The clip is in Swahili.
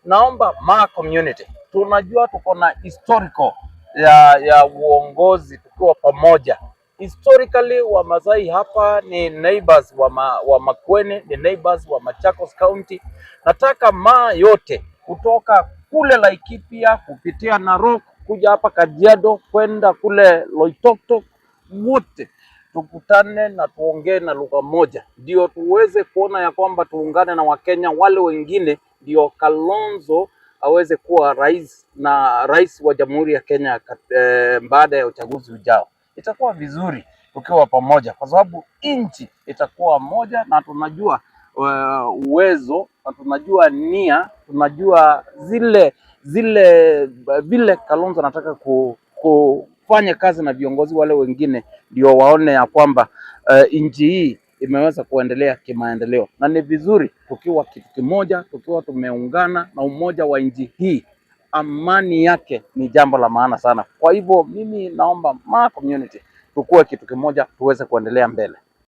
naomba Maa community, tunajua tuko na historical ya uongozi tukiwa pamoja. Historically Wamasai hapa ni neighbors wa Makueni, ni neighbors wa Machakos County. Nataka Maa yote kutoka kule Laikipia kupitia Narok kuja hapa Kajiado kwenda kule Loitoktok, wote tukutane na tuongee na lugha moja, ndio tuweze kuona ya kwamba tuungane na Wakenya wale wengine, ndio Kalonzo aweze kuwa rais wa Jamhuri ya Kenya baada ya uchaguzi ujao. Itakuwa vizuri tukiwa pamoja, kwa sababu nchi itakuwa moja, na tunajua uwezo, na tunajua nia, tunajua vile Kalonzo anataka kufanya kazi na viongozi wale wengine, ndio waone ya kwamba nchi hii imeweza kuendelea kimaendeleo. Na ni vizuri tukiwa kitu kimoja, tukiwa tumeungana, na umoja wa nchi hii, amani yake ni jambo la maana sana. Kwa hivyo mimi naomba Maa community tukue kitu kimoja, tuweze kuendelea mbele.